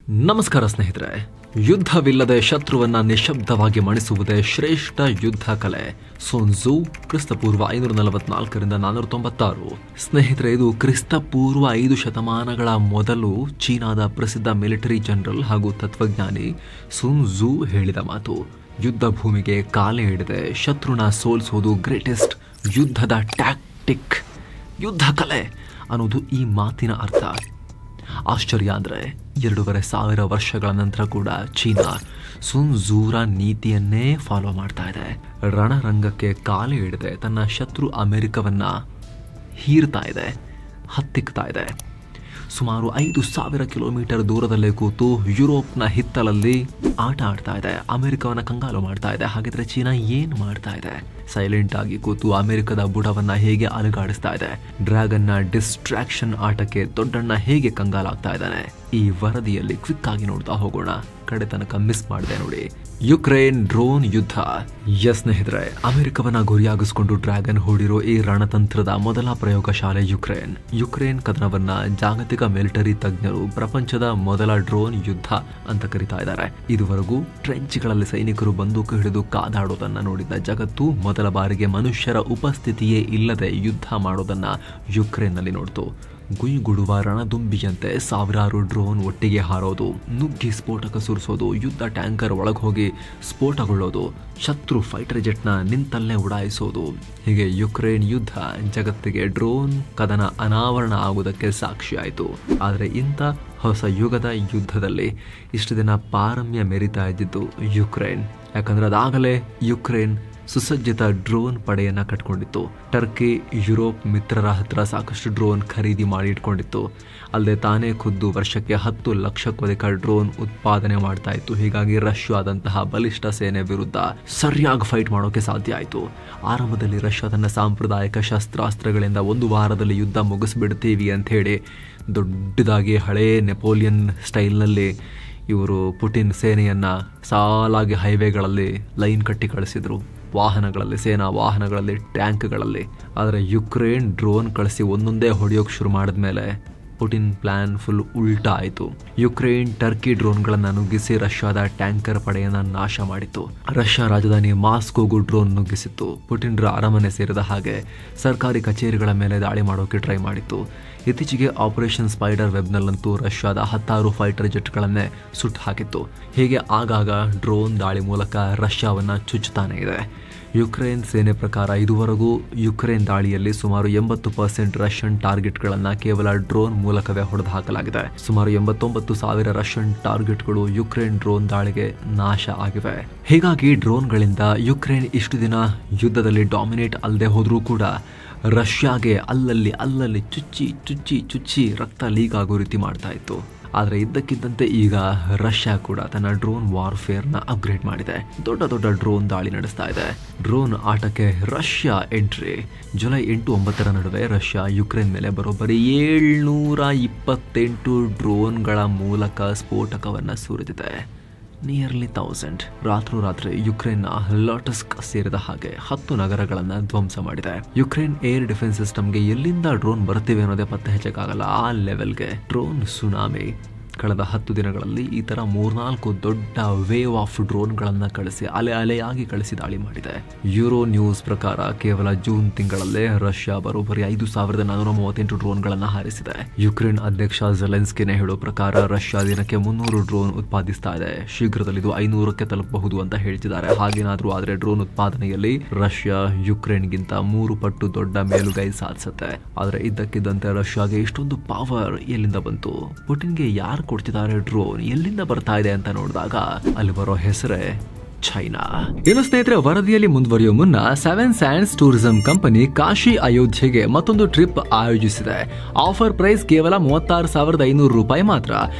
ನಮಸ್ಕಾರ ಸ್ನೇಹಿತರೆ. ಯುದ್ಧವಿಲ್ಲದೆ ಶತ್ರುವನ್ನ ನಿಶಬ್ದವಾಗಿ ಮಣಿಸುವುದೇ ಶ್ರೇಷ್ಠ ಯುದ್ಧ ಕಲೆ. ಸೋನ್ ಝೂ ಕ್ರಿಸ್ತಪೂರ್ವ 544 496. ಸ್ನೇಹಿತರೆ, ಇದು ಕ್ರಿಸ್ತಪೂರ್ವ 5 ಶತಮಾನಗಳ ಮೊದಲು ಚೀನಾದ ಪ್ರಸಿದ್ಧ ಮಿಲಿಟರಿ ಜನರಲ್ ಹಾಗೂ ತತ್ವಜ್ಞಾನಿ ಸೋನ್ ಝೂ ಹೇಳಿದ ಮಾತು. ಯುದ್ಧ ಭೂಮಿಗೆ ಕಾಲೇ ಹಿಡಿದೆ ಶತ್ರುನ ಸೋಲಿಸುವುದು ಗ್ರೇಟೆಸ್ಟ್ ಯುದ್ಧದ ಟ್ಯಾಕ್ಟಿಕ್, ಯುದ್ಧ ಕಲೆ ಅನ್ನೋದು ಈ ಮಾತಿನ ಅರ್ಥ. ಆಶ್ಚರ್ಯ ಅಂದರೆ 2500 ವರ್ಷಗಳ ನಂತರ ಕೂಡ ಚೀನಾ ಸುನ್ ಝೂರ ನೀತಿಯನ್ನೇ ಫಾಲೋ ಮಾಡ್ತಾ ಇದೆ. ರಣರಂಗಕ್ಕೆ ಕಾಲು ಹಿಡಿದೆ ತನ್ನ ಶತ್ರು ಅಮೆರಿಕವನ್ನ ಹೀರ್ತಾ ಇದೆ, ಹತ್ತಿಕ್ತಾ ಇದೆ. ಸುಮಾರು 5000 ಕಿಲೋಮೀಟರ್ ದೂರದಲ್ಲೇ ಕೂತು ಯುರೋಪ್ನ ಹಿತ್ತಲಲ್ಲಿ ಆಟ ಆಡ್ತಾ ಇದೆ, ಅಮೆರಿಕವನ್ನ ಕಂಗಾಲು ಮಾಡ್ತಾ ಇದೆ. ಹಾಗಿದ್ರೆ ಚೀನಾ ಏನು ಮಾಡ್ತಾ ಇದೆ? ಸೈಲೆಂಟ್ ಆಗಿ ಕೂತು ಅಮೆರಿಕದ ಬುಡವನ್ನ ಹೇಗೆ ಅಲುಗಾಡಿಸ್ತಾ ಇದೆ? ಡ್ರ್ಯಾಗನ್ನ ಡಿಸ್ಟ್ರಾಕ್ಷನ್ ಆಟಕ್ಕೆ ದೊಡ್ಡಣ್ಣ ಹೇಗೆ ಕಂಗಾಲಾಗ್ತಾ ಇದ್ದಾನೆ? ಈ ವರದಿಯಲ್ಲಿ ಕ್ವಿಕ್ ಆಗಿ ನೋಡ್ತಾ ಹೋಗೋಣ. ಕಡೆ ತನಕ ಮಿಸ್ ಮಾಡಿದೆ ನೋಡಿ. ಯುಕ್ರೇನ್ ಡ್ರೋನ್ ಯುದ್ಧ. ಸ್ನೇಹಿತರೆ, ಅಮೆರಿಕವನ್ನ ಗುರಿಯಾಗಿಸಿಕೊಂಡು ಡ್ರ್ಯಾಗನ್ ಹೂಡಿರೋ ಈ ರಣತಂತ್ರದ ಮೊದಲ ಪ್ರಯೋಗಶಾಲೆ ಯುಕ್ರೇನ್ ಕದನವನ್ನ ಜಾಗತಿಕ ಮಿಲಿಟರಿ ತಜ್ಞರು ಪ್ರಪಂಚದ ಮೊದಲ ಡ್ರೋನ್ ಯುದ್ಧ ಅಂತ ಕರೀತಾ ಇದ್ದಾರೆ. ಇದುವರೆಗೂ ಟ್ರೆಂಚ್ಗಳಲ್ಲಿ ಸೈನಿಕರು ಬಂದೂಕು ಹಿಡಿದು ಕಾದಾಡೋದನ್ನ ನೋಡಿದ ಜಗತ್ತು ಮೊದಲ ಬಾರಿಗೆ ಮನುಷ್ಯರ ಉಪಸ್ಥಿತಿಯೇ ಇಲ್ಲದೆ ಯುದ್ಧ ಮಾಡೋದನ್ನ ಯುಕ್ರೇನ್ನಲ್ಲಿ ನೋಡ್ತು. ಗುಯ್ಗುಡುವ ರಣದುಂಬಿಯಂತೆ ಸಾವಿರಾರು ಡ್ರೋನ್ ಒಟ್ಟಿಗೆ ಹಾರೋದು, ನುಗ್ಗಿ ಸ್ಫೋಟಕ ಸುರಿಸೋದು, ಯುದ್ಧ ಟ್ಯಾಂಕರ್ ಒಳಗೆ ಹೋಗಿ ಸ್ಫೋಟಗೊಳ್ಳೋದು, ಶತ್ರು ಫೈಟರ್ ಜೆಟ್ನ ನಿಂತಲ್ಲೇ ಉಡಾಯಿಸೋದು. ಹೀಗೆ ಯುಕ್ರೇನ್ ಯುದ್ಧ ಜಗತ್ತಿಗೆ ಡ್ರೋನ್ ಕದನ ಅನಾವರಣ ಆಗುವುದಕ್ಕೆ ಸಾಕ್ಷಿಯಾಯಿತು. ಆದರೆ ಇಂಥ ಹೊಸ ಯುಗದ ಯುದ್ಧದಲ್ಲಿ ಇಷ್ಟು ದಿನ ಪಾರಮ್ಯ ಮೆರಿತಾ ಇದ್ದಿದ್ದು ಯುಕ್ರೇನ್. ಯಾಕಂದ್ರೆ ಅದಾಗಲೇ ಯುಕ್ರೇನ್ ಸುಸಜ್ಜಿತ ಡ್ರೋನ್ ಪಡೆಯನ್ನ ಕಟ್ಕೊಂಡಿತ್ತು. ಟರ್ಕಿ ಯುರೋಪ್ ಮಿತ್ರರ ಹತ್ರ ಸಾಕಷ್ಟು ಡ್ರೋನ್ ಖರೀದಿ ಮಾಡಿ ಇಟ್ಕೊಂಡಿತ್ತು. ಅಲ್ಲದೆ ತಾನೇ ಖುದ್ದು ವರ್ಷಕ್ಕೆ 10 ಲಕ್ಷಕ್ಕೂ ಅಧಿಕ ಡ್ರೋನ್ ಉತ್ಪಾದನೆ ಮಾಡ್ತಾ ಇತ್ತು. ಹೀಗಾಗಿ ರಷ್ಯಾದಂತಹ ಬಲಿಷ್ಠ ಸೇನೆ ವಿರುದ್ಧ ಸರಿಯಾಗಿ ಫೈಟ್ ಮಾಡೋಕೆ ಸಾಧ್ಯ ಆಯಿತು. ಆರಂಭದಲ್ಲಿ ರಷ್ಯಾ ತನ್ನ ಸಾಂಪ್ರದಾಯಿಕ ಶಸ್ತ್ರಾಸ್ತ್ರಗಳಿಂದ 1 ವಾರದಲ್ಲಿ ಯುದ್ಧ ಮುಗಿಸ್ಬಿಡ್ತೀವಿ ಅಂತ ಹೇಳಿ ದೊಡ್ಡದಾಗಿ ಹಳೇ ನೆಪೋಲಿಯನ್ ಸ್ಟೈಲ್ನಲ್ಲಿ ಇವರು ಪುಟಿನ್ ಸೇನೆಯನ್ನ ಸಾಲಾಗಿ ಹೈವೇಗಳಲ್ಲಿ ಲೈನ್ ಕಟ್ಟಿ ಕಳಿಸಿದ್ರು, ವಾಹನಗಳಲ್ಲಿ, ಸೇನಾ ವಾಹನಗಳಲ್ಲಿ, ಟ್ಯಾಂಕ್ಗಳಲ್ಲಿ. ಆದರೆ ಯುಕ್ರೇನ್ ಡ್ರೋನ್ ಕಳಿಸಿ ಒಂದೊಂದೇ ಹೊಡೆಯೋಕೆ ಶುರು ಮಾಡಿದ್ಮೇಲೆ ಪುಟಿನ್ ಪ್ಲಾನ್ ಫುಲ್ ಉಲ್ಟಾ ಆಯಿತು. ಯುಕ್ರೇನ್ ಟರ್ಕಿ ಡ್ರೋನ್ಗಳನ್ನು ನುಗ್ಗಿಸಿ ರಷ್ಯಾದ ಟ್ಯಾಂಕರ್ ಪಡೆಯನ್ನ ನಾಶ ಮಾಡಿತ್ತು. ರಷ್ಯಾ ರಾಜಧಾನಿ ಮಾಸ್ಕೋಗೂ ಡ್ರೋನ್ ನುಗ್ಗಿಸಿತ್ತು. ಪುಟಿನ್ರ ಅರಮನೆ ಸೇರಿದ ಹಾಗೆ ಸರ್ಕಾರಿ ಕಚೇರಿಗಳ ಮೇಲೆ ದಾಳಿ ಮಾಡೋಕೆ ಟ್ರೈ ಮಾಡಿತ್ತು. ಇತ್ತೀಚೆಗೆ ಆಪರೇಷನ್ ಸ್ಪೈಡರ್ ವೆಬ್ನಲ್ಲಂತೂ ರಷ್ಯಾದ 10 ಫೈಟರ್ ಜೆಟ್ಗಳನ್ನೇ ಸುಟ್ಟು ಹಾಕಿತ್ತು. ಹೀಗೆ ಆಗಾಗ ಡ್ರೋನ್ ದಾಳಿ ಮೂಲಕ ರಷ್ಯಾವನ್ನ ಚುಚ್ಚುತ್ತಾನೆ ಇದೆ. ಯುಕ್ರೇನ್ ಸೇನೆ ಪ್ರಕಾರ ಇದುವರೆಗೂ ಯುಕ್ರೇನ್ ದಾಳಿಯಲ್ಲಿ ಸುಮಾರು 80% ರಷ್ಯನ್ ಟಾರ್ಗೆಟ್ಗಳನ್ನು ಕೇವಲ ಡ್ರೋನ್ ಮೂಲಕವೇ ಹೊಡೆದು ಹಾಕಲಾಗಿದೆ. ಸುಮಾರು 89,000 ರಷ್ಯನ್ ಟಾರ್ಗೆಟ್ಗಳು ಯುಕ್ರೇನ್ ಡ್ರೋನ್ ದಾಳಿಗೆ ನಾಶ ಆಗಿವೆ. ಹೀಗಾಗಿ ಡ್ರೋನ್ಗಳಿಂದ ಯುಕ್ರೇನ್ ಇಷ್ಟು ದಿನ ಯುದ್ಧದಲ್ಲಿ ಡಾಮಿನೇಟ್ ಅಲ್ಲದೆ ಹೋದ್ರೂ ಕೂಡ ರಷ್ಯಾಗೆ ಅಲ್ಲಲ್ಲಿ ಚುಚ್ಚಿ ರಕ್ತ ಲೀಕ್ ಆಗೋ ರೀತಿ ಮಾಡ್ತಾ ಇತ್ತು. ಆದರೆ ಇದ್ದಕ್ಕಿದ್ದಂತೆ ಈಗ ರಷ್ಯಾ ಕೂಡ ತನ್ನ ಡ್ರೋನ್ ವಾರ್ಫೇರ್ನ ಅಪ್ಗ್ರೇಡ್ ಮಾಡಿದೆ. ದೊಡ್ಡ ಡ್ರೋನ್ ದಾಳಿ ನಡೆಸ್ತಾ ಇದೆ. ಡ್ರೋನ್ ಆಟಕ್ಕೆ ರಷ್ಯಾ ಎಂಟ್ರಿ. ಜುಲೈ 8-9 ನಡುವೆ ರಷ್ಯಾ ಯುಕ್ರೇನ್ ಮೇಲೆ ಬರೋಬ್ಬರಿ 728 ಡ್ರೋನ್ಗಳ ಮೂಲಕ ಸ್ಫೋಟಕವನ್ನು ಸುರಿದಿದೆ. ನಿಯರ್ಲಿ 1000. ರಾತ್ರೋರಾತ್ರಿ ಯುಕ್ರೇನ್ನ ಲಾಟಸ್ಕ್ ಸೇರಿದ ಹಾಗೆ 10 ನಗರಗಳನ್ನು ಧ್ವಂಸ ಮಾಡಿದೆ. ಯುಕ್ರೇನ್ ಏರ್ ಡಿಫೆನ್ಸ್ ಸಿಸ್ಟಮ್ಗೆ ಎಲ್ಲಿಂದ ಡ್ರೋನ್ ಬರ್ತಿವೆ ಅನ್ನೋದೇ ಪತ್ತೆ ಹಚ್ಚಕ್ಕಾಗಲ್ಲ. ಆ ಲೆವೆಲ್ಗೆ ಡ್ರೋನ್ ಸುನಾಮಿ. ಕಳೆದ 10 ದಿನಗಳಲ್ಲಿ ಈ ತರ 3-4 ದೊಡ್ಡ ವೇವ್ ಆಫ್ ಡ್ರೋನ್ಗಳನ್ನು ಕಳಿಸಿ ಅಲೆಯಾಗಿ ಕಳಿಸಿ ದಾಳಿ ಮಾಡಿದೆ. ಯೂರೋ ನ್ಯೂಸ್ ಪ್ರಕಾರ ಕೇವಲ ಜೂನ್ ತಿಂಗಳಲ್ಲೇ ರಷ್ಯಾ ಬರೋಬ್ಬರಿ 5438 ಡ್ರೋನ್ಗಳನ್ನು ಹಾರಿಸಿದೆ. ಯುಕ್ರೇನ್ ಅಧ್ಯಕ್ಷ ಝೆಲೆನ್ಸ್ಕಿನೇ ಹೇಳೋ ಪ್ರಕಾರ ರಷ್ಯಾ ದಿನಕ್ಕೆ 300 ಡ್ರೋನ್ ಉತ್ಪಾದಿಸ್ತಾ ಇದೆ. ಶೀಘ್ರದಲ್ಲಿ ಇದು 500ಕ್ಕೆ ತಲುಪಬಹುದು ಅಂತ ಹೇಳ್ತಿದ್ದಾರೆ. ಹಾಗೇನಾದ್ರೂ ಆದ್ರೆ ಡ್ರೋನ್ ಉತ್ಪಾದನೆಯಲ್ಲಿ ರಷ್ಯಾ ಯುಕ್ರೇನ್ಗಿಂತ 3 ಪಟ್ಟು ದೊಡ್ಡ ಮೇಲುಗೈ ಸಾಧಿಸುತ್ತೆ. ಆದ್ರೆ ಇದ್ದಕ್ಕಿದ್ದಂತೆ ರಷ್ಯಾಗೆ ಇಷ್ಟೊಂದು ಪವರ್ ಎಲ್ಲಿಂದ ಬಂತು? ಪುಟಿನ್ಗೆ ಯಾರು ಕೊಡ್ತಿದ್ದಾರೆ ಡ್ರೋನ್? ಎಲ್ಲಿಂದ ಬರ್ತಾ ಇದೆ ಅಂತ ನೋಡಿದಾಗ ಅಲ್ಲಿ ಬರೋ ಹೆಸರೇ ಚೈನಾ. ಇನ್ನು ಸ್ನೇಹಿತರೆ, ವರದಿಯಲ್ಲಿ ಮುಂದುವರಿಯೋ ಮುನ್ನ 7 ಸ್ಯಾಂಡ್ಸ್ ಟೂರಿಸಂ ಕಂಪನಿ ಕಾಶಿ ಅಯೋಧ್ಯೆಗೆ ಮತ್ತೊಂದು ಟ್ರಿಪ್ ಆಯೋಜಿಸಿದೆ. ಆಫರ್ ಪ್ರೈಸ್ ಕೇವಲ 36,500 ರೂಪಾಯಿ ಮಾತ್ರ.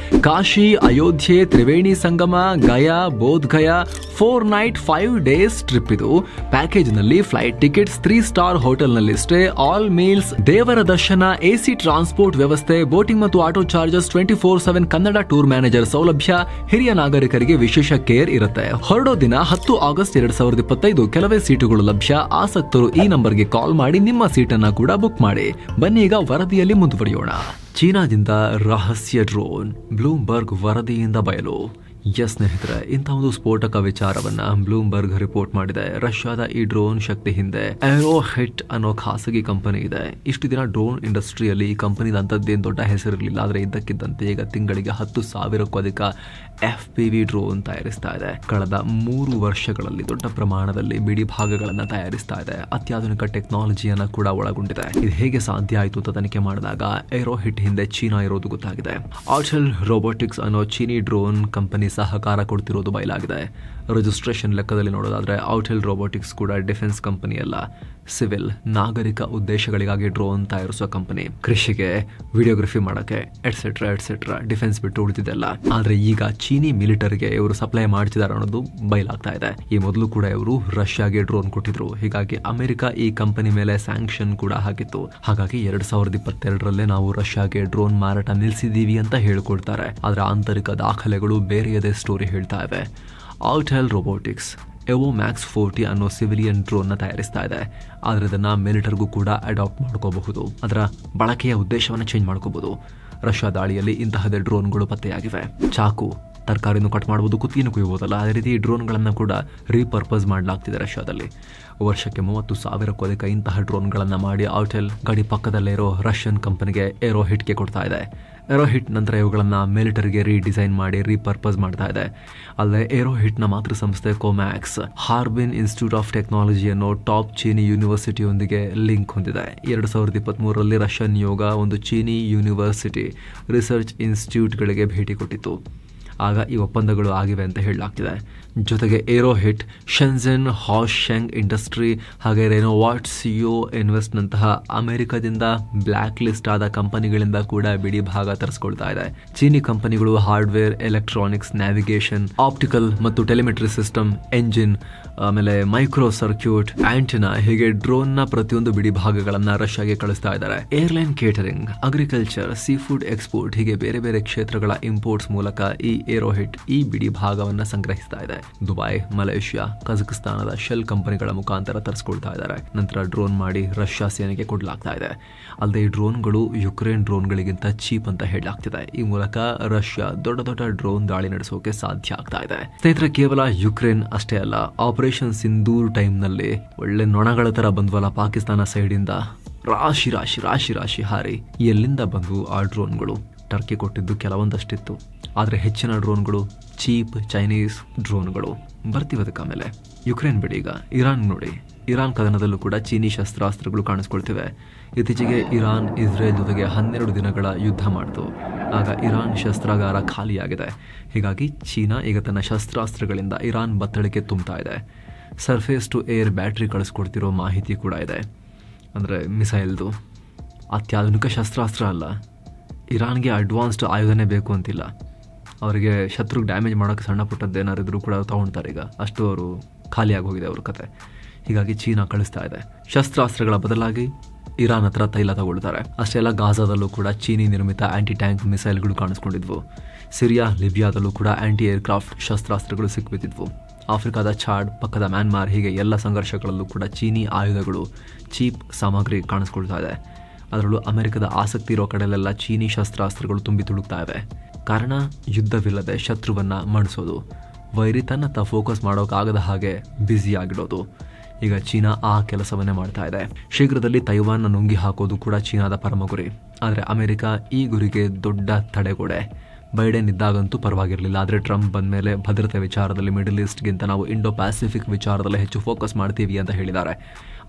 Kashi Ayodhya Triveni Sangam Gaya Bodh Gaya 4 night 5 days trip. ಇದು ಪ್ಯಾಕೇಜ್ ನಲ್ಲಿ ಫ್ಲೈಟ್ ಟಿಕೆಟ್ಸ್, 3 ಸ್ಟಾರ್ ಹೋಟೆಲ್ ನಲ್ಲಿ ಸ್ಟೇ, ಆಲ್ ಮೀಲ್ಸ್, ದೇವರ ದರ್ಶನ, AC ಟ್ರಾನ್ಸ್ಪೋರ್ಟ್ ವ್ಯವಸ್ಥೆ, ಬೋಟಿಂಗ್ ಮತ್ತು auto charges, 24/7 Kannada tour manager ಸೌಲಭ್ಯ, ಹಿರಿಯ ನಾಗರಿಕರಿಗೆ ವಿಶೇಷ ಕೇರ್ ಇರುತ್ತೆ. ಹೊರಡೋ ದಿನ 10 ಆಗಸ್ಟ್ 2025. ಕೆಲವೇ ಸೀಟುಗಳು ಲಭ್ಯ. ಆಸಕ್ತರು ಈ ನಂಬರ್ಗೆ ಕಾಲ್ ಮಾಡಿ ನಿಮ್ಮ ಸೀಟನ್ನ ಕೂಡ ಬುಕ್ ಮಾಡಿ. ಬನ್ನಿ ಈಗ ವರದಿಯಲ್ಲಿ ಮುಂದುವರಿಯೋಣ. ಚೀನಾದಿಂದ ರಹಸ್ಯ ಡ್ರೋನ್, ಬ್ಲೂಮ್ಬರ್ಗ್ ವರದಿಯಿಂದ ಬಯಲು. ಸ್ನೇಹಿತರೆ, ಇಂಥ ಒಂದು ಸ್ಫೋಟಕ ವಿಚಾರವನ್ನ ಬ್ಲೂಮ್ಬರ್ಗ್ ರಿಪೋರ್ಟ್ ಮಾಡಿದೆ. ರಷ್ಯಾದ ಈ ಡ್ರೋನ್ ಶಕ್ತಿ ಹಿಂದೆ ಏರೋಹಿಟ್ ಅನ್ನೋ ಖಾಸಗಿ ಕಂಪನಿ ಇದೆ. ಇಷ್ಟು ದಿನ ಡ್ರೋನ್ ಇಂಡಸ್ಟ್ರಿಯಲ್ಲಿ ಈ ಕಂಪನಿದ ಅಂತದ್ದೇನು ದೊಡ್ಡ ಹೆಸರಿರಲಿಲ್ಲ. ಆದರೆ ಇದ್ದಕ್ಕಿದ್ದಂತೆ ಈಗ ತಿಂಗಳಿಗೆ 10,000ಕ್ಕೂ ಅಧಿಕ FPV ಡ್ರೋನ್ ತಯಾರಿಸ್ತಾ ಇದೆ. ಕಳೆದ 3 ವರ್ಷಗಳಲ್ಲಿ ದೊಡ್ಡ ಪ್ರಮಾಣದಲ್ಲಿ ಬಿಡಿ ಭಾಗಗಳನ್ನು ತಯಾರಿಸ್ತಾ ಇದೆ. ಅತ್ಯಾಧುನಿಕ ಟೆಕ್ನಾಲಜಿಯನ್ನ ಕೂಡ ಒಳಗೊಂಡಿದೆ. ಇದು ಹೇಗೆ ಸಾಧ್ಯ ಆಯಿತು ಅಂತ ತನಿಖೆ ಮಾಡಿದಾಗ ಏರೋಹಿಟ್ ಹಿಂದೆ ಚೀನಾ ಇರೋದು ಗೊತ್ತಾಗಿದೆ. ಆಲ್ಟೆಲ್ ರೋಬೋಟಿಕ್ಸ್ ಅನ್ನೋ ಚೀನಿ ಡ್ರೋನ್ ಕಂಪನಿ ಸಹಕಾರ ಕೊಡ್ತಿರೋದು ಬಯಲಾಗಿದೆ. ರಿಜಿಸ್ಟ್ರೇಷನ್ ಲೆಕ್ಕದಲ್ಲಿ ನೋಡೋದಾದ್ರೆ ಆಲ್ಟೆಲ್ ರೋಬೋಟಿಕ್ಸ್ ಕೂಡ ಡಿಫೆನ್ಸ್ ಕಂಪನಿ ಅಲ್ಲ, ಸಿವಿಲ್ ನಾಗರಿಕ ಉದ್ದೇಶಗಳಿಗಾಗಿ ಡ್ರೋನ್ ತಯಾರಿಸುವ ಕಂಪನಿ. ಕೃಷಿಗೆ, ವಿಡಿಯೋಗ್ರಫಿ ಮಾಡಕ್ಕೆ ಎಟ್ಸೆಟ್ರಾ ಎಟ್ಸೆಟ್ರಾ ಡಿಫೆನ್ಸ್ ಬಿಟ್ಟು ಉಳಿದಿದ್ದೆಲ್ಲ. ಆದ್ರೆ ಈಗ ಚೀನಿ ಮಿಲಿಟರಿಗೆ ಇವರು ಸಪ್ಲೈ ಮಾಡ್ತಿದ್ದಾರೆ ಅನ್ನೋದು ಬಯಲಾಗ್ತಾ ಇದೆ. ಈ ಮೊದಲು ಕೂಡ ಇವರು ರಷ್ಯಾಗೆ ಡ್ರೋನ್ ಕೊಟ್ಟಿದ್ರು. ಹೀಗಾಗಿ ಅಮೆರಿಕ ಈ ಕಂಪನಿ ಮೇಲೆ ಸ್ಯಾಂಕ್ಷನ್ ಕೂಡ ಹಾಕಿತ್ತು. ಹಾಗಾಗಿ 2022ರಲ್ಲೇ ನಾವು ರಷ್ಯಾಗೆ ಡ್ರೋನ್ ಮಾರಾಟ ನಿಲ್ಲಿಸಿದೀವಿ ಅಂತ ಹೇಳ್ಕೊಳ್ತಾರೆ. ಆದ್ರೆ ಆಂತರಿಕ ದಾಖಲೆಗಳು ಬೇರೆಯದೇ ಸ್ಟೋರಿ ಹೇಳ್ತಾ ಇವೆ. ಆಲ್ಟೆಲ್ ರೋಬೋಟಿಕ್ಸ್ ಎವೋಮ್ಯಾಕ್ಸ್ 40 ಅನ್ನೋ ಸಿವಿಲಿಯನ್ ಡ್ರೋನ್ ನ ತಯಾರಿಸ್ತಾ ಇದೆ. ಆದ್ರೆ ಇದನ್ನ ಮಿಲಿಟರಿಗೂ ಕೂಡ ಅಡಾಪ್ಟ್ ಮಾಡ್ಕೋಬಹುದು. ಅದರ ಬಳಕೆಯ ಉದ್ದೇಶವನ್ನು ಚೇಂಜ್ ಮಾಡ್ಕೋಬಹುದು. ರಷ್ಯಾ ದಾಳಿಯಲ್ಲಿ ಇಂತಹದೇ ಡ್ರೋನ್ಗಳು ಪತ್ತೆಯಾಗಿವೆ. ಚಾಕು, ತರಕಾರಿನೂ ಕಟ್ ಮಾಡಬಹುದು, ಕುತ್ತಿಗೆನೂ ಕುಯ್ಯಬಹುದಲ್ಲ, ಅದೇ ರೀತಿ ಡ್ರೋನ್ಗಳನ್ನು ಕೂಡ ರೀಪರ್ಪಸ್ ಮಾಡಲಾಗ್ತಿದೆ. ರಷ್ಯಾದಲ್ಲಿ ವರ್ಷಕ್ಕೆ 30,000ಕ್ಕೂ ಅಧಿಕ ಇಂತಹ ಡ್ರೋನ್ಗಳನ್ನು ಮಾಡಿ ಆಲ್ಟೆಲ್ ಗಡಿ ಪಕ್ಕದಲ್ಲೇ ಇರೋ ರಷ್ಯನ್ ಕಂಪನಿಗೆ ಏರೋಹಿಟ್ಗೆ ಕೊಡ್ತಾ ಇದೆ. ಏರೋಹಿಟ್ ನಂತರ ಇವುಗಳನ್ನು ಮಿಲಿಟರಿಗೆ ರೀಡಿಸೈನ್ ಮಾಡಿ ರೀಪರ್ಪಸ್ ಮಾಡ್ತಾ ಇದೆ. ಅಲ್ಲದೆ ಏರೋಹಿಟ್ನ ಮಾತೃ ಸಂಸ್ಥೆ ಕೋಮ್ಯಾಕ್ಸ್ ಹಾರ್ಬಿನ್ ಇನ್ಸ್ಟಿಟ್ಯೂಟ್ ಆಫ್ ಟೆಕ್ನಾಲಜಿ ಅನ್ನೋ ಟಾಪ್ ಚೀನಿ ಯೂನಿವರ್ಸಿಟಿಯೊಂದಿಗೆ ಲಿಂಕ್ ಹೊಂದಿದೆ. 2023ರಲ್ಲಿ ರಷ್ಯನ್ ನಿಯೋಗ ಒಂದು ಚೀನಿ ಯೂನಿವರ್ಸಿಟಿ ರಿಸರ್ಚ್ ಇನ್ಸ್ಟಿಟ್ಯೂಟ್ಗಳಿಗೆ ಭೇಟಿ ಕೊಟ್ಟಿತ್ತು. ಆಗ ಈ ಒಪ್ಪಂದಗಳು ಆಗಿವೆ ಅಂತ ಹೇಳಲಾಗ್ತಿದೆ. ಜೊತೆಗೆ ಏರೋಹಿಟ್, ಶೆನ್ಝೆನ್ ಹಾಶೆಂಗ್ ಇಂಡಸ್ಟ್ರಿ ಹಾಗೆ ರೆನೋವಾಟ್ ಸಿಯೋ ಇನ್ವೆಸ್ಟ್ನಂತಹ ಅಮೆರಿಕದಿಂದ ಬ್ಲ್ಯಾಕ್ ಲಿಸ್ಟ್ ಆದ ಕಂಪನಿಗಳಿಂದ ಕೂಡ ಬಿಡಿ ಭಾಗ ತರಿಸ್ಕೊಳ್ತಾ ಇದೆ. ಚೀನಿ ಕಂಪನಿಗಳು ಹಾರ್ಡ್ವೇರ್, ಎಲೆಕ್ಟ್ರಾನಿಕ್ಸ್, ನ್ಯಾವಿಗೇಷನ್, ಆಪ್ಟಿಕಲ್ ಮತ್ತು ಟೆಲಿಮೆಟ್ರಿ ಸಿಸ್ಟಮ್, ಎಂಜಿನ್, ಆಮೇಲೆ ಮೈಕ್ರೋ ಸರ್ಕ್ಯೂಟ್, ಆಂಟಿನಾ ಹೀಗೆ ಡ್ರೋನ್ನ ಪ್ರತಿಯೊಂದು ಬಿಡಿ ಭಾಗಗಳನ್ನ ರಷ್ಯಾಗೆ ಕಳಿಸ್ತಾ ಇದ್ದಾರೆ. Airline catering, agriculture, sea food export ಹೀಗೆ ಬೇರೆ ಬೇರೆ ಕ್ಷೇತ್ರಗಳ ಇಂಪೋರ್ಟ್ಸ್ ಮೂಲಕ ಈ ಏರೋಹಿಟ್ ಈ ಬಿಡಿ ಭಾಗವನ್ನ ಸಂಗ್ರಹಿಸ್ತಾ ಇದೆ. ದುಬೈ, ಮಲೇಷ್ಯಾ, ಕಜಕಿಸ್ತಾನದ ಶೆಲ್ ಕಂಪನಿಗಳ ಮುಖಾಂತರ ತರಿಸ್ಕೊಳ್ತಾ ಇದ್ದಾರೆ. ನಂತರ ಡ್ರೋನ್ ಮಾಡಿ ರಷ್ಯಾ ಸೇನೆಗೆ ಕೊಡಲಾಗ್ತಾ ಇದೆ. ಅಲ್ಲದೆ ಈ ಡ್ರೋನ್ಗಳು ಯುಕ್ರೇನ್ ಡ್ರೋನ್ಗಳಿಗಿಂತ ಚೀಪ್ ಅಂತ ಹೇಳಲಾಗ್ತಿದೆ. ಈ ಮೂಲಕ ರಷ್ಯಾ ದೊಡ್ಡ ದೊಡ್ಡ ಡ್ರೋನ್ ದಾಳಿ ನಡೆಸೋಕೆ ಸಾಧ್ಯ ಆಗ್ತಾ ಇದೆ. ಸ್ನೇಹಿತರೆ, ಕೇವಲ ಯುಕ್ರೇನ್ ಅಷ್ಟೇ ಅಲ್ಲ, ಆಪರೇಷನ್ ಸಿಂಧೂರ್ ಟೈಮ್ನಲ್ಲಿ ಒಳ್ಳೆ ನೊಣಗಳ ತರ ಬಂದ್ವಲ್ಲ ಪಾಕಿಸ್ತಾನ ಸೈಡಿಂದ, ರಾಶಿ ರಾಶಿ ರಾಶಿ ರಾಶಿ ಹಾರಿ ಎಲ್ಲಿಂದ ಬಂದು ಆ ಡ್ರೋನ್ಗಳು. ಟರ್ಕಿ ಕೊಟ್ಟಿದ್ದು ಕೆಲವೊಂದಷ್ಟಿತ್ತು, ಆದರೆ ಹೆಚ್ಚಿನ ಡ್ರೋನ್ಗಳು ಚೀಪ್ ಚೈನೀಸ್ ಡ್ರೋನ್ಗಳು. ಬರ್ತೀವದಕ್ಕೆ ಆಮೇಲೆ. ಯುಕ್ರೇನ್ ಬಿಡಿ, ಈಗ ಇರಾನ್ ನೋಡಿ. ಇರಾನ್ ಕದನದಲ್ಲೂ ಕೂಡ ಚೀನಿ ಶಸ್ತ್ರಾಸ್ತ್ರಗಳು ಕಾಣಿಸ್ಕೊಳ್ತಿವೆ. ಇತ್ತೀಚೆಗೆ ಇರಾನ್ ಇಸ್ರೇಲ್ ಜೊತೆಗೆ 12 ದಿನಗಳ ಯುದ್ಧ ಮಾಡಿತು. ಆಗ ಇರಾನ್ ಶಸ್ತ್ರಾಗಾರ ಖಾಲಿಯಾಗಿದೆ. ಹೀಗಾಗಿ ಚೀನಾ ಈಗ ತನ್ನ ಶಸ್ತ್ರಾಸ್ತ್ರಗಳಿಂದ ಇರಾನ್ ಬತ್ತಳಿಕೆ ತುಂಬ್ತಾ ಇದೆ. ಸರ್ಫೇಸ್ ಟು ಏರ್ ಬ್ಯಾಟ್ರಿ ಕಳಿಸ್ಕೊಡ್ತಿರೋ ಮಾಹಿತಿ ಕೂಡ ಇದೆ. ಅಂದರೆ ಮಿಸೈಲ್ದು ಅತ್ಯಾಧುನಿಕ ಶಸ್ತ್ರಾಸ್ತ್ರ ಅಲ್ಲ, ಇರಾನ್ಗೆ ಅಡ್ವಾನ್ಸ್ಡ್ ಆಯುಧನೇ ಬೇಕು ಅಂತಿಲ್ಲ. ಅವರಿಗೆ ಶತ್ರುಗೆ ಡ್ಯಾಮೇಜ್ ಮಾಡೋಕ್ಕೆ ಸಣ್ಣ ಪುಟ್ಟದ್ದೇನಾರಿದ್ರು ಕೂಡ ತಗೊಳ್ತಾರೆ. ಈಗ ಅಷ್ಟು ಅವರು ಖಾಲಿಯಾಗಿ ಹೋಗಿದೆ ಅವ್ರ ಕತೆ. ಹೀಗಾಗಿ ಚೀನಾ ಕಳಿಸ್ತಾ ಇದೆ. ಶಸ್ತ್ರಾಸ್ತ್ರಗಳ ಬದಲಾಗಿ ಇರಾನ್ ಹತ್ರ ತೈಲ ತಗೊಳ್ತಾರೆ. ಅಷ್ಟೇ ಅಲ್ಲ, ಗಾಜಾದಲ್ಲೂ ಕೂಡ ಚೀನಿ ನಿರ್ಮಿತ ಆಂಟಿ ಟ್ಯಾಂಕ್ ಮಿಸೈಲ್ಗಳು ಕಾಣಿಸ್ಕೊಂಡಿದ್ವು. ಸಿರಿಯಾ, ಲಿಬಿಯಾದಲ್ಲೂ ಕೂಡ ಆಂಟಿ ಏರ್ಕ್ರಾಫ್ಟ್ ಶಸ್ತ್ರಾಸ್ತ್ರಗಳು ಸಿಕ್ಬಿದ್ದಿದ್ವು. ಆಫ್ರಿಕಾದ ಚಾಡ್, ಪಕ್ಕದ ಮ್ಯಾನ್ಮಾರ್ ಹೀಗೆ ಎಲ್ಲ ಸಂಘರ್ಷಗಳಲ್ಲೂ ಕೂಡ ಚೀನಿ ಆಯುಧಗಳು, ಚೀಪ್ ಸಾಮಗ್ರಿ ಕಾಣಿಸ್ಕೊಳ್ತಾ ಇದೆ. ಅದರಲ್ಲೂ ಅಮೆರಿಕದ ಆಸಕ್ತಿ ಇರೋ ಕಡೆಯಲ್ಲೆಲ್ಲ ಚೀನಿ ಶಸ್ತ್ರಾಸ್ತ್ರಗಳು ತುಂಬಿ ತುಳುಕ್ತಾ ಇವೆ. ಕಾರಣ ಯುದ್ಧವಿಲ್ಲದೆ ಶತ್ರುವನ್ನ ಮಣಿಸೋದು, ವೈರಿ ತನ್ನತ್ತ ಫೋಕಸ್ ಮಾಡೋಕ್ಕಾಗದ ಹಾಗೆ ಬ್ಯುಸಿ ಆಗಿಡೋದು. ಈಗ ಚೀನಾ ಆ ಕೆಲಸವನ್ನೇ ಮಾಡ್ತಾ ಇದೆ. ಶೀಘ್ರದಲ್ಲಿ ತೈವಾನ್ನ ನುಂಗಿ ಹಾಕೋದು ಕೂಡ ಚೀನಾದ ಪರಮ ಗುರಿ. ಆದರೆ ಅಮೆರಿಕ ಈ ಗುರಿಗೆ ದೊಡ್ಡ ತಡೆಗೋಡೆ. ಬೈಡೆನ್ ಇದ್ದಾಗಂತೂ ಪರವಾಗಿರಲಿಲ್ಲ, ಆದರೆ ಟ್ರಂಪ್ ಬಂದ ಮೇಲೆ ಭದ್ರತೆ ವಿಚಾರದಲ್ಲಿ ಮಿಡಲ್ ಈಸ್ಟ್ಗಿಂತ ನಾವು ಇಂಡೋ ಪ್ಯಾಸಿಫಿಕ್ ವಿಚಾರದಲ್ಲಿ ಹೆಚ್ಚು ಫೋಕಸ್ ಮಾಡ್ತೀವಿ ಅಂತ ಹೇಳಿದ್ದಾರೆ.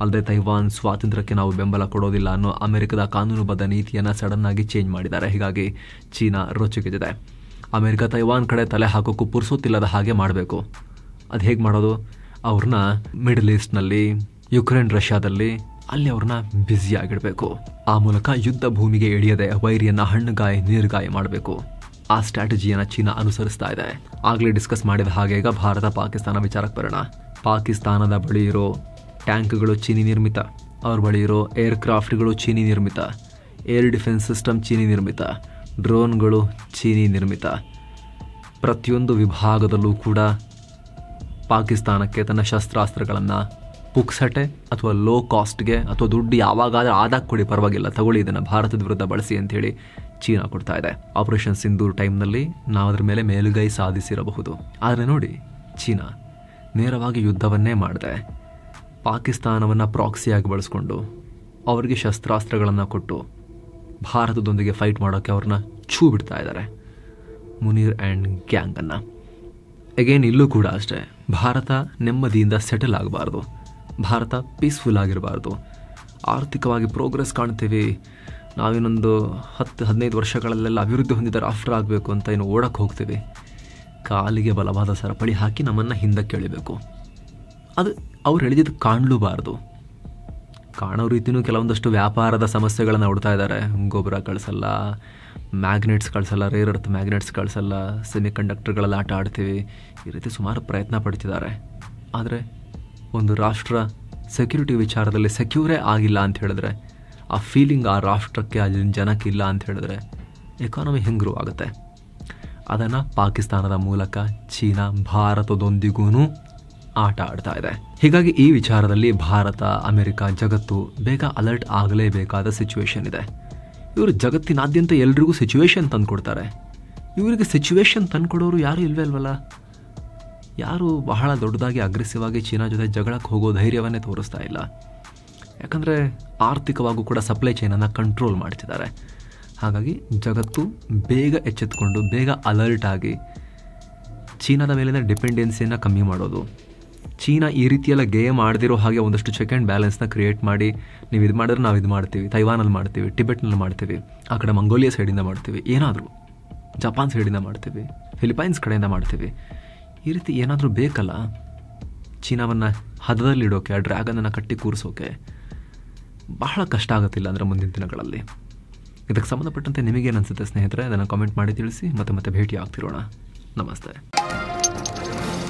ಅಲ್ಲದೆ ತೈವಾನ್ ಸ್ವಾತಂತ್ರ್ಯಕ್ಕೆ ನಾವು ಬೆಂಬಲ ಕೊಡೋದಿಲ್ಲ ಅನ್ನೋ ಅಮೆರಿಕದ ಕಾನೂನುಬದ್ಧ ನೀತಿಯನ್ನು ಸಡನ್ ಆಗಿ ಚೇಂಜ್ ಮಾಡಿದ್ದಾರೆ. ಹೀಗಾಗಿ ಚೀನಾ ರೊಚ್ಚಿಗೆದ್ದಿದೆ. ಅಮೆರಿಕ ತೈವಾನ್ ಕಡೆ ತಲೆ ಹಾಕೋಕ್ಕೂ ಪುರ್ಸೊತ್ತಿಲ್ಲದ ಹಾಗೆ ಮಾಡಬೇಕು. ಅದು ಹೇಗೆ ಮಾಡೋದು? ಅವ್ರನ್ನ ಮಿಡಲ್ ಈಸ್ಟ್ನಲ್ಲಿ, ಯುಕ್ರೇನ್, ರಷ್ಯಾದಲ್ಲಿ ಅಲ್ಲಿ ಅವ್ರನ್ನ ಬ್ಯುಸಿ ಆಗಿಡಬೇಕು. ಆ ಮೂಲಕ ಯುದ್ಧ ಭೂಮಿಗೆ ಇಳಿಯದೆ ವೈರಿಯನ್ನ ಹಣ್ಣುಗಾಯಿ ನೀರುಗಾಯಿ ಮಾಡಬೇಕು. ಆ ಸ್ಟ್ರಾಟಜಿಯನ್ನು ಚೀನಾ ಅನುಸರಿಸ್ತಾ ಇದೆ. ಆಗಲೇ ಡಿಸ್ಕಸ್ ಮಾಡಿದ ಹಾಗೆ ಈಗ ಭಾರತ ಪಾಕಿಸ್ತಾನ ವಿಚಾರಕ್ಕೆ ಬರೋಣ. ಪಾಕಿಸ್ತಾನದ ಬಳಿ ಇರೋ ಟ್ಯಾಂಕ್ಗಳು ಚೀನಿ ನಿರ್ಮಿತ, ಅವ್ರ ಬಳಿ ಇರೋ ಏರ್ಕ್ರಾಫ್ಟ್ಗಳು ಚೀನಿ ನಿರ್ಮಿತ, ಏರ್ ಡಿಫೆನ್ಸ್ ಸಿಸ್ಟಮ್ ಚೀನಿ ನಿರ್ಮಿತ, ಡ್ರೋನ್ಗಳು ಚೀನಿ ನಿರ್ಮಿತ. ಪ್ರತಿಯೊಂದು ವಿಭಾಗದಲ್ಲೂ ಕೂಡ ಪಾಕಿಸ್ತಾನಕ್ಕೆ ತನ್ನ ಶಸ್ತ್ರಾಸ್ತ್ರಗಳನ್ನು ಪುಕ್ಸಟೆ ಅಥವಾ ಲೋ ಕಾಸ್ಟ್ಗೆ ಅಥವಾ ದುಡ್ಡು ಯಾವಾಗಾದರೂ ಆದಾಗ ಕೊಡಿ ಪರವಾಗಿಲ್ಲ, ತಗೊಳ್ಳಿ ಇದನ್ನು ಭಾರತದ ವಿರುದ್ಧ ಬಳಸಿ ಅಂಥೇಳಿ ಚೀನಾ ಕೊಡ್ತಾ ಇದೆ. ಆಪರೇಷನ್ ಸಿಂಧೂರ್ ಟೈಮ್ನಲ್ಲಿ ನಾವು ಅದರ ಮೇಲೆ ಮೇಲುಗೈ ಸಾಧಿಸಿರಬಹುದು. ಆದರೆ ನೋಡಿ, ಚೀನಾ ನೇರವಾಗಿ ಯುದ್ಧವನ್ನೇ ಮಾಡಿದೆ. ಪಾಕಿಸ್ತಾನವನ್ನು ಪ್ರಾಕ್ಸಿಯಾಗಿ ಬಳಸ್ಕೊಂಡು ಅವರಿಗೆ ಶಸ್ತ್ರಾಸ್ತ್ರಗಳನ್ನು ಕೊಟ್ಟು ಭಾರತದೊಂದಿಗೆ ಫೈಟ್ ಮಾಡೋಕ್ಕೆ ಅವ್ರನ್ನ ಛೂ ಬಿಡ್ತಾ ಇದ್ದಾರೆ, ಮುನೀರ್ ಆ್ಯಂಡ್ ಗ್ಯಾಂಗನ್ನು. ಅಗೇನ್ ಇಲ್ಲೂ ಕೂಡ ಅಷ್ಟೇ, ಭಾರತ ನೆಮ್ಮದಿಯಿಂದ ಸೆಟಲ್ ಆಗಬಾರ್ದು, ಭಾರತ ಪೀಸ್ಫುಲ್ ಆಗಿರಬಾರ್ದು. ಆರ್ಥಿಕವಾಗಿ ಪ್ರೋಗ್ರೆಸ್ ಕಾಣ್ತೀವಿ, ನಾವಿನ್ನೊಂದು 10-15 ವರ್ಷಗಳಲ್ಲೆಲ್ಲ ಅಭಿವೃದ್ಧಿ ಹೊಂದಿದ ರಾಷ್ಟ್ರ ಆಗಬೇಕು ಅಂತ ಏನು ಓಡಕ್ಕೆ ಹೋಗ್ತೀವಿ. ಕಾಲಿಗೆ ಬಲವಾದ ಸರಪಳಿ ಹಾಕಿ ನಮ್ಮನ್ನು ಹಿಂದಕ್ಕೆ ಎಳಿಬೇಕು. ಅದು ಅವ್ರು ಹೇಳಿದ್ದು ಕಾಣಲೂಬಾರ್ದು. ಕಾಣೋ ರೀತಿಯೂ ಕೆಲವೊಂದಷ್ಟು ವ್ಯಾಪಾರದ ಸಮಸ್ಯೆಗಳನ್ನು ಹುಡ್ತಾ ಇದ್ದಾರೆ. ಗೊಬ್ಬರ ಕಳಿಸಲ್ಲ, ಮ್ಯಾಗ್ನೆಟ್ಸ್ ಕಳಿಸಲ್ಲ, ರೇರ್ ಅರ್ತ್ ಮ್ಯಾಗ್ನೆಟ್ಸ್ ಕಳಿಸಲ್ಲ, ಸೆಮಿ ಕಂಡಕ್ಟರ್ಗಳೆಲ್ಲ ಆಟ ಆಡ್ತೀವಿ, ಈ ರೀತಿ ಸುಮಾರು ಪ್ರಯತ್ನ ಪಡ್ತಿದ್ದಾರೆ. ಆದರೆ ಒಂದು ರಾಷ್ಟ್ರ ಸೆಕ್ಯೂರಿಟಿ ವಿಚಾರದಲ್ಲಿ ಸೆಕ್ಯೂರೇ ಆಗಿಲ್ಲ ಅಂತ ಹೇಳಿದ್ರೆ, ಆ ಫೀಲಿಂಗ್ ಆ ರಾಷ್ಟ್ರಕ್ಕೆ ಅಲ್ಲಿನ ಜನಕ್ಕೆ ಇಲ್ಲ ಅಂತ ಹೇಳಿದ್ರೆ ಎಕಾನಮಿ ಹೆಂಗೆ ಗ್ರೋ ಆಗುತ್ತೆ? ಅದನ್ನು ಪಾಕಿಸ್ತಾನದ ಮೂಲಕ ಚೀನಾ ಭಾರತದೊಂದಿಗೂ ಆಟ ಆಡ್ತಾ ಇದೆ. ಹೀಗಾಗಿ ಈ ವಿಚಾರದಲ್ಲಿ ಭಾರತ, ಅಮೆರಿಕ, ಜಗತ್ತು ಬೇಗ ಅಲರ್ಟ್ ಆಗಲೇಬೇಕಾದ ಸಿಚುವೇಶನ್ ಇದೆ. ಇವರು ಜಗತ್ತಿನಾದ್ಯಂತ ಎಲ್ರಿಗೂ ಸಿಚುವೇಶನ್ ತಂದುಕೊಡ್ತಾರೆ. ಇವರಿಗೆ ಸಿಚುವೇಶನ್ ತಂದುಕೊಡೋರು ಯಾರೂ ಇಲ್ವೇ ಅಲ್ವಲ್ಲ. ಯಾರು ಬಹಳ ದೊಡ್ಡದಾಗಿ ಅಗ್ರೆಸಿವ್ ಆಗಿ ಚೀನಾ ಜೊತೆ ಜಗಳಕ್ಕೆ ಹೋಗೋ ಧೈರ್ಯವನ್ನೇ ತೋರಿಸ್ತಾ ಇಲ್ಲ. ಯಾಕಂದರೆ ಆರ್ಥಿಕವಾಗೂ ಕೂಡ ಸಪ್ಲೈ ಚೈನನ್ನು ಕಂಟ್ರೋಲ್ ಮಾಡ್ತಿದ್ದಾರೆ. ಹಾಗಾಗಿ ಜಗತ್ತು ಬೇಗ ಎಚ್ಚೆತ್ಕೊಂಡು ಬೇಗ ಅಲರ್ಟ್ ಆಗಿ ಚೀನಾದ ಮೇಲಿನ ಡಿಪೆಂಡೆನ್ಸಿಯನ್ನು ಕಮ್ಮಿ ಮಾಡೋದು, ಚೀನಾ ಈ ರೀತಿಯೆಲ್ಲ ಗೇಮ್ ಆಡ್ದಿರೋ ಹಾಗೆ ಒಂದಷ್ಟು ಚೆಕ್ ಆ್ಯಂಡ್ ಬ್ಯಾಲೆನ್ಸ್ನ ಕ್ರಿಯೇಟ್ ಮಾಡಿ, ನೀವು ಇದು ಮಾಡಿದ್ರೆ ನಾವು ಇದು ಮಾಡ್ತೀವಿ, ತೈವಾನಲ್ಲಿ ಮಾಡ್ತೀವಿ, ಟಿಬೆಟ್ನಲ್ಲಿ ಮಾಡ್ತೀವಿ, ಆ ಕಡೆ ಮಂಗೋಲಿಯಾ ಸೈಡಿಂದ ಮಾಡ್ತೀವಿ, ಏನಾದರೂ ಜಪಾನ್ ಸೈಡಿಂದ ಮಾಡ್ತೀವಿ, ಫಿಲಿಪೈನ್ಸ್ ಕಡೆಯಿಂದ ಮಾಡ್ತೀವಿ, ಈ ರೀತಿ ಏನಾದರೂ ಬೇಕಲ್ಲ ಚೀನಾವನ್ನು ಹದದಲ್ಲಿಡೋಕೆ, ಆ ಡ್ರ್ಯಾಗನನ್ನು ಕಟ್ಟಿ ಕೂರಿಸೋಕೆ. ಬಹಳ ಕಷ್ಟ ಆಗುತ್ತಿಲ್ಲ ಅಂದರೆ ಮುಂದಿನ ದಿನಗಳಲ್ಲಿ. ಇದಕ್ಕೆ ಸಂಬಂಧಪಟ್ಟಂತೆ ನಿಮಗೇನು ಅನಿಸುತ್ತೆ ಸ್ನೇಹಿತರೆ? ಅದನ್ನು ಕಾಮೆಂಟ್ ಮಾಡಿ ತಿಳಿಸಿ. ಮತ್ತೆ ಭೇಟಿ ಆಗ್ತಿರೋಣ. ನಮಸ್ತೆ.